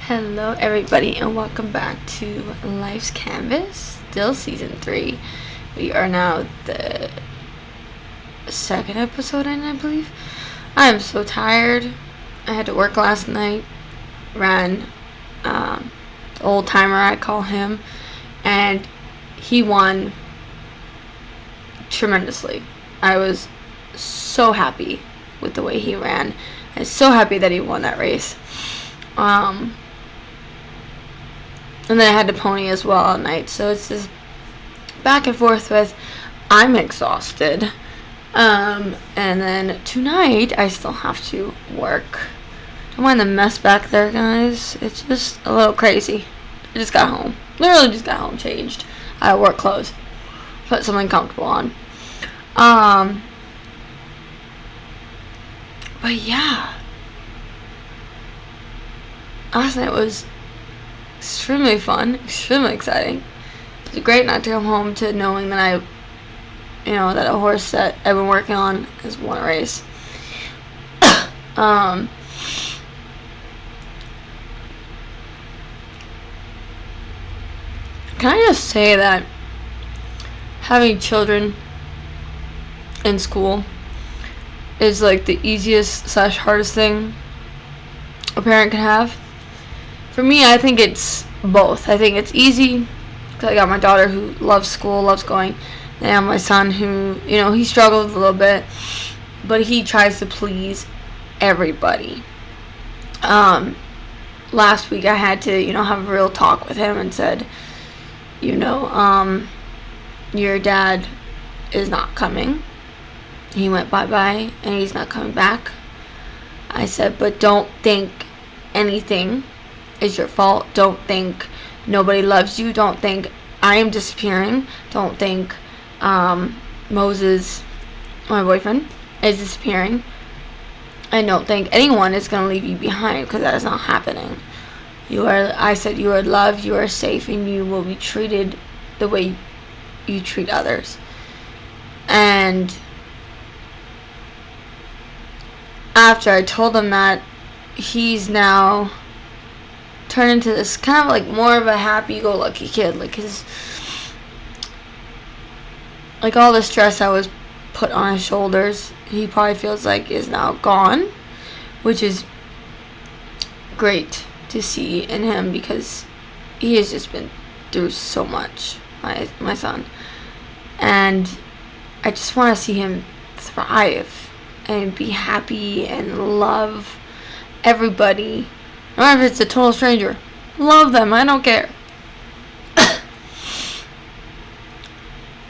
Hello everybody and welcome back to Life's Canvas, still season 3. We are now the second episode in, I believe. I am so tired. I had to work last night, ran the old timer I call him, and he won tremendously. I was so happy with the way he ran. I was so happy that he won that race. And then I had to pony as well at night. So it's just back and forth with I'm exhausted. And then tonight I still have to work. Don't mind the mess back there, guys. It's just a little crazy. I just got home. Literally just got home, changed. I had work clothes. Put something comfortable on. But yeah. Last night was extremely fun, extremely exciting. It was great not to come home to knowing that that a horse that I've been working on has won a race. Can I just say that having children in school is like the easiest / hardest thing a parent can have? For me, I think it's both. I think it's easy because I got my daughter who loves school, loves going. And I have my son who, he struggles a little bit, but he tries to please everybody. Last week I had to, have a real talk with him and said, your dad is not coming. He went bye-bye and he's not coming back. I said, but don't think anything is your fault. Don't think nobody loves you. Don't think I am disappearing. Don't think Moses, my boyfriend, is disappearing. And don't think anyone is going to leave you behind, because that is not happening. I said you are loved, you are safe, and you will be treated the way you treat others. And after I told him that, he's now turned into this kind of like more of a happy-go-lucky kid. Like all the stress that was put on his shoulders, he probably feels like is now gone, which is great to see in him because he has just been through so much, my son. And I just want to see him thrive and be happy and love everybody. No matter if it's a total stranger. Love them. I don't care.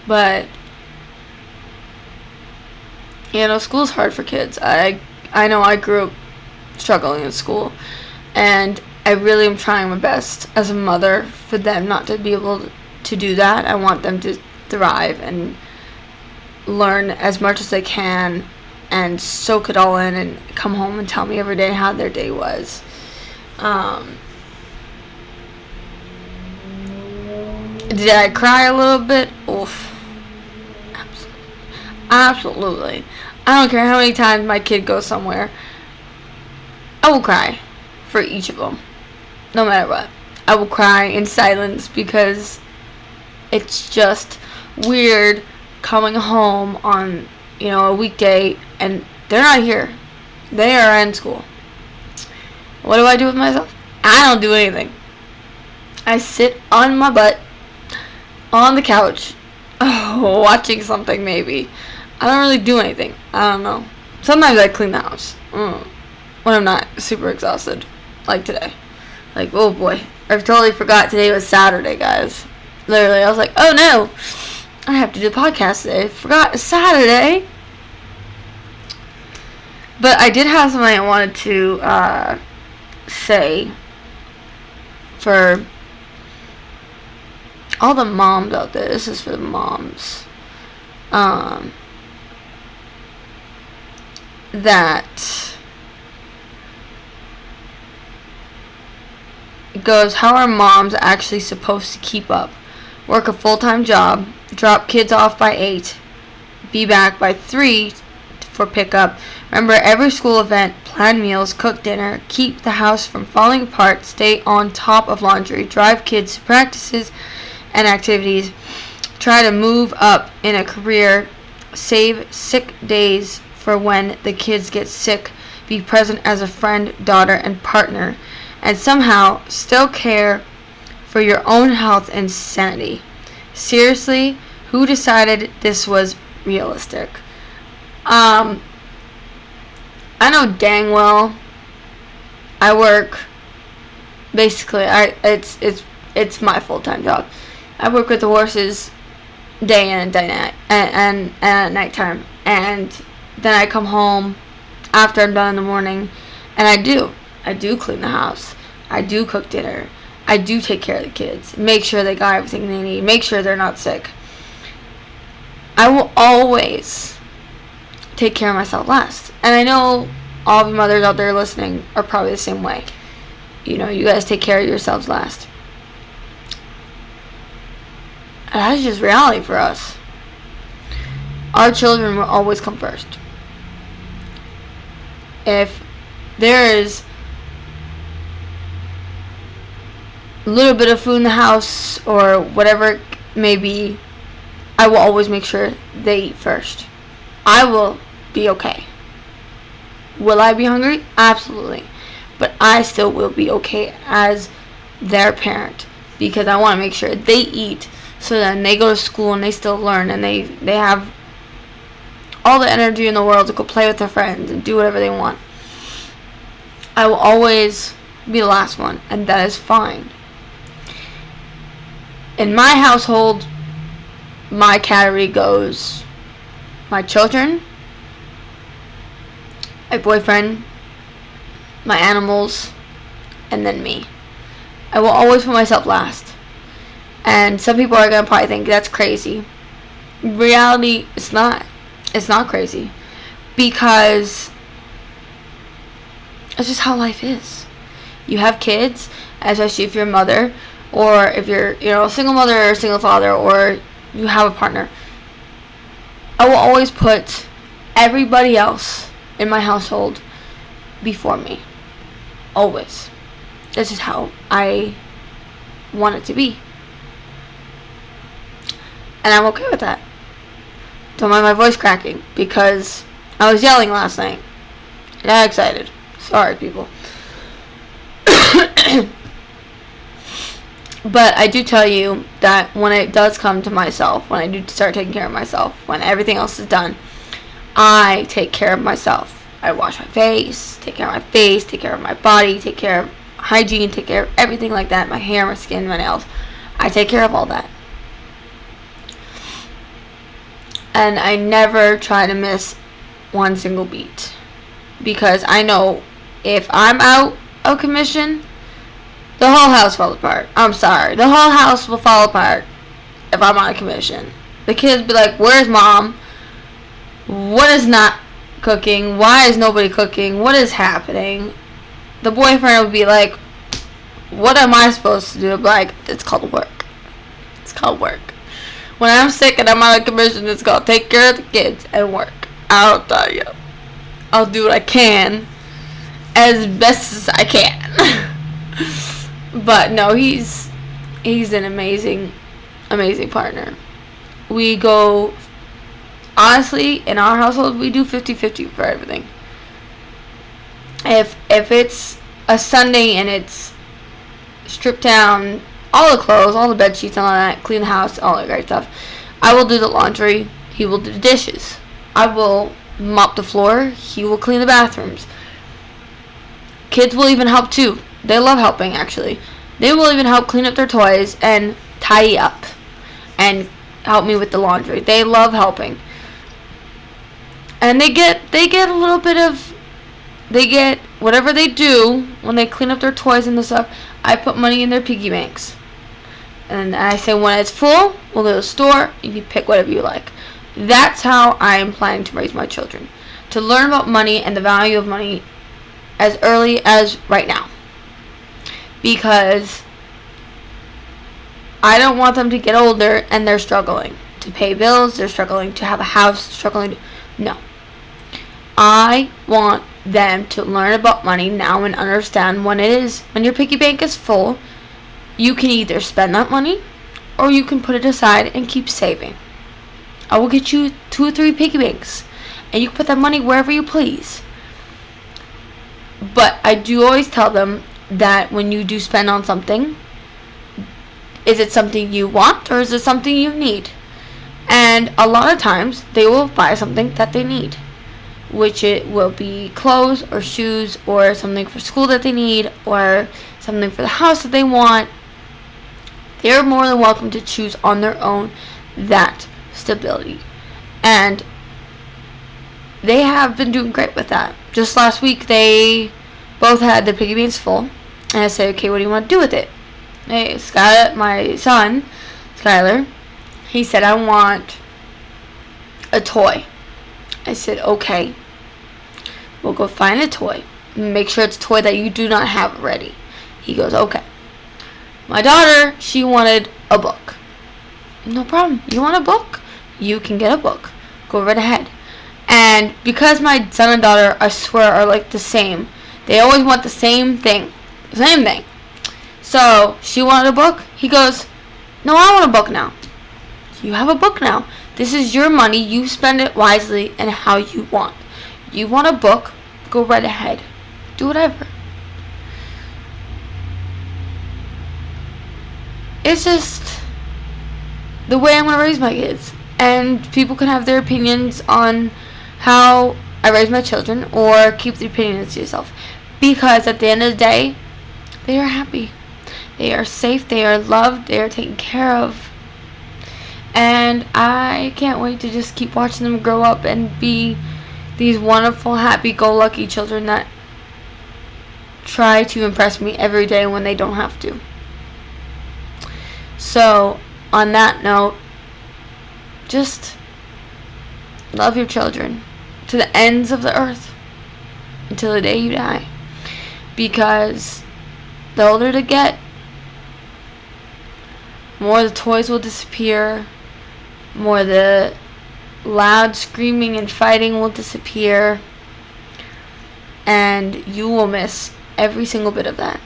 But, school's hard for kids. I know I grew up struggling in school. And I really am trying my best as a mother for them not to be able to do that. I want them to thrive and learn as much as they can and soak it all in and come home and tell me every day how their day was. Did I cry a little bit? Oof. Absolutely. I don't care how many times my kid goes somewhere. I will cry for each of them. No matter what. I will cry in silence because it's just weird coming home on, a weekday and they're not here. They are in school. What do I do with myself? I don't do anything. I sit on my butt on the couch watching something maybe. I don't really do anything. I don't know. Sometimes I clean the house when I'm not super exhausted, like today. Like, oh boy, I totally forgot today was Saturday, guys. Literally, I was like, oh no, I have to do the podcast today. I forgot it's Saturday. But I did have something I wanted to say for all the moms out there. This is for the moms. That it goes, how are moms actually supposed to keep up? Work a full-time job, drop kids off by 8, be back by 3 to for pickup. Remember every school event, plan meals, cook dinner, keep the house from falling apart, stay on top of laundry, drive kids to practices and activities, try to move up in a career, save sick days for when the kids get sick, be present as a friend, daughter, and partner, and somehow still care for your own health and sanity. Seriously, who decided this was realistic? I know dang well I work basically it's my full-time job. I work with the horses day in and day out and at nighttime, and then I come home after I'm done in the morning, and I do clean the house, I do cook dinner, I do take care of the kids, make sure they got everything they need, make sure they're not sick. I will always take care of myself last. And I know all of you mothers out there listening are probably the same way. You know, you guys take care of yourselves last. And that's just reality for us. Our children will always come first. If there is a little bit of food in the house or whatever it may be, I will always make sure they eat first. I will be okay. Will I be hungry? Absolutely. But I still will be okay as their parent, because I want to make sure they eat, so then they go to school and they still learn, and they have all the energy in the world to go play with their friends and do whatever they want. I will always be the last one, and that is fine. In my household, my category goes my children, my boyfriend, my animals, and then me. I will always put myself last. And some people are going to probably think that's crazy. In reality, it's not. It's not crazy. Because it's just how life is. You have kids, especially if you're a mother, or if you're, a single mother or a single father, or you have a partner. I will always put everybody else in my household before me. Always. This is how I want it to be. And I'm okay with that. Don't mind my voice cracking, because I was yelling last night. I got excited. Sorry, people. But I do tell you that when it does come to myself, when I do start taking care of myself, when everything else is done, I take care of myself. I wash my face, take care of my face, take care of my body, take care of hygiene, take care of everything like that, my hair, my skin, my nails. I take care of all that. And I never try to miss one single beat. Because I know if I'm out of commission, the whole house falls apart. I'm sorry. The whole house will fall apart if I'm on commission. The kids be like, where's mom? What is not cooking? Why is nobody cooking? What is happening? The boyfriend would be like, what am I supposed to do? I'm like, it's called work. It's called work. When I'm sick and I'm out of commission, it's called take care of the kids and work. I'll tell you. I'll do what I can as best as I can. But no, he's an amazing partner. We go, honestly, in our household, we do 50-50 for everything. If it's a Sunday and it's stripped down all the clothes, all the bed sheets, and all that, clean the house, all that great stuff, I will do the laundry, he will do the dishes. I will mop the floor, he will clean the bathrooms. Kids will even help too. They love helping, actually. They will even help clean up their toys and tidy up and help me with the laundry. They love helping. And they get a little bit of, they get whatever they do when they clean up their toys and the stuff. I put money in their piggy banks. And I say when it's full, we'll go to the store and you pick whatever you like. That's how I am planning to raise my children. To learn about money and the value of money as early as right now. Because I don't want them to get older and they're struggling to pay bills, they're struggling to have a house, no. I want them to learn about money now and understand when your piggy bank is full, you can either spend that money or you can put it aside and keep saving. I will get you 2 or 3 piggy banks and you can put that money wherever you please. But I do always tell them that when you do spend on something, is it something you want or is it something you need? And a lot of times they will buy something that they need, which it will be clothes or shoes or something for school that they need or something for the house that they want. They're more than welcome to choose on their own that stability. And they have been doing great with that. Just last week, they both had their piggy banks full. And I said, okay, what do you want to do with it? Hey, Scott, my son, Skylar, he said, I want a toy. I said, okay, we'll go find a toy. Make sure it's a toy that you do not have already. He goes, okay. My daughter, she wanted a book. No problem. You want a book? You can get a book. Go right ahead. And because my son and daughter, I swear, are like the same, they always want the same thing. Same thing. So, she wanted a book. He goes, no, I want a book now. You have a book now. This is your money. You spend it wisely and how you want. You want a book, go right ahead. Do whatever. It's just the way I'm going to raise my kids. And people can have their opinions on how I raise my children, or keep the opinions to yourself. Because at the end of the day, they are happy. They are safe. They are loved. They are taken care of. And I can't wait to just keep watching them grow up and be these wonderful, happy-go-lucky children that try to impress me every day when they don't have to. So, on that note, just love your children to the ends of the earth until the day you die. Because the older they get, more the toys will disappear, more the loud screaming and fighting will disappear, and you will miss every single bit of that.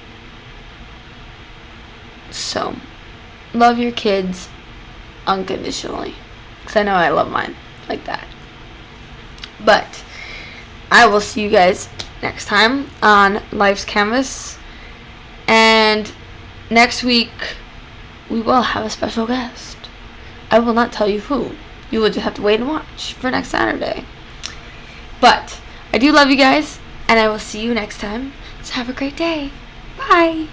So, love your kids unconditionally, because I know I love mine like that. But I will see you guys next time on Life's Canvas, and next week we will have a special guest. I will not tell you who. You will just have to wait and watch for next Saturday. But I do love you guys, and I will see you next time. So have a great day. Bye.